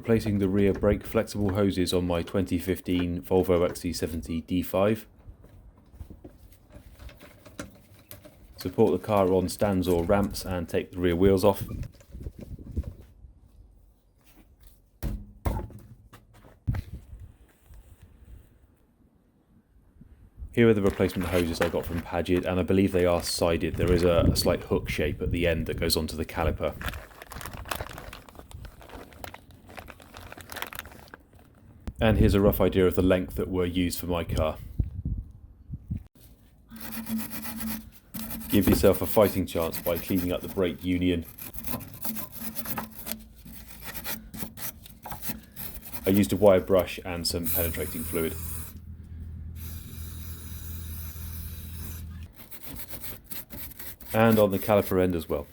Replacing the rear brake flexible hoses on my 2015 Volvo XC70 D5. Support the car on stands or ramps and take the rear wheels off. Here are the replacement hoses I got from Paget, and I believe they are sided. There is a slight hook shape at the end that goes onto the caliper. And here's a rough idea of the length that were used for my car. Give yourself a fighting chance by cleaning up the brake union. I used a wire brush and some penetrating fluid. And on the caliper end as well.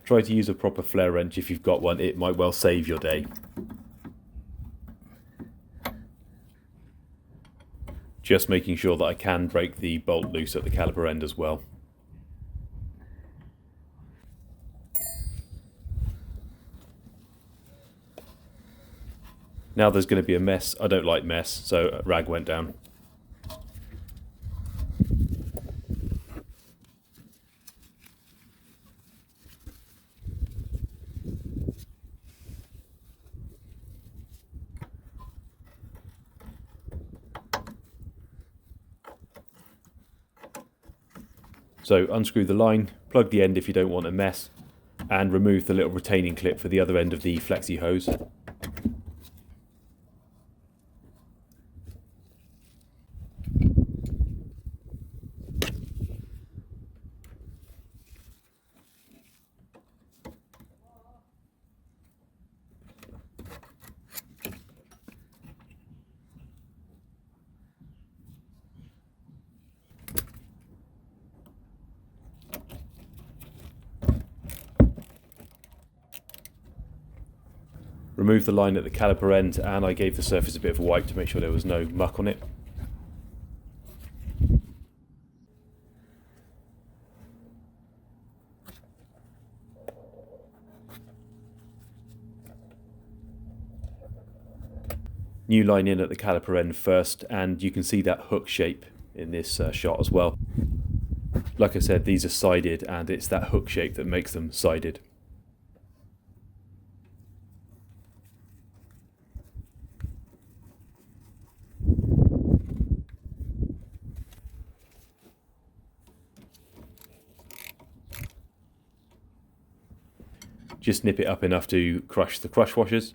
Try to use a proper flare wrench if you've got one, it might well save your day. Just making sure that I can break the bolt loose at the caliper end as well. Now there's going to be a mess. I don't like mess, so a rag went down. So unscrew the line, plug the end if you don't want a mess, and remove the little retaining clip for the other end of the Flexi hose. Remove the line at the caliper end, and I gave the surface a bit of a wipe to make sure there was no muck on it. New line in at the caliper end first, and you can see that hook shape in this shot as well. Like I said, these are sided, and it's that hook shape that makes them sided. Just nip it up enough to crush the crush washers,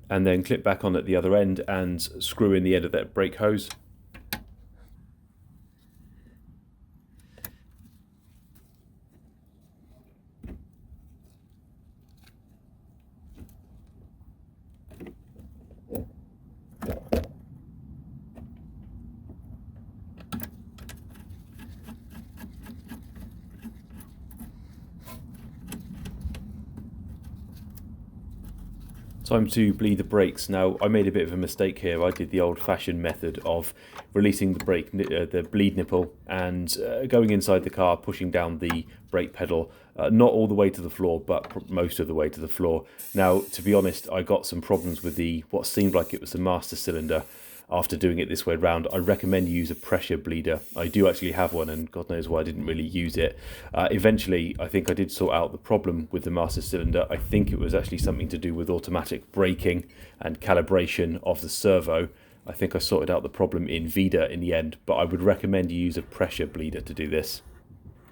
and then clip back on at the other end and screw in the end of that brake hose. Time to bleed the brakes. Now, I made a bit of a mistake here. I did the old-fashioned method of releasing the bleed nipple and going inside the car, pushing down the brake pedal, not all the way to the floor, but most of the way to the floor. Now, to be honest, I got some problems with what seemed like it was the master cylinder. After doing it this way round, I recommend you use a pressure bleeder. I do actually have one, and God knows why I didn't really use it. Eventually, I think I did sort out the problem with the master cylinder. I think it was actually something to do with automatic braking and calibration of the servo. I think I sorted out the problem in VIDA in the end, but I would recommend you use a pressure bleeder to do this.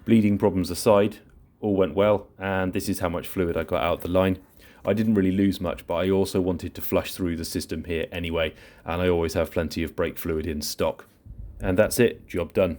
Bleeding problems aside, all went well, and this is how much fluid I got out the line. I didn't really lose much, but I also wanted to flush through the system here anyway, and I always have plenty of brake fluid in stock. And that's it, job done.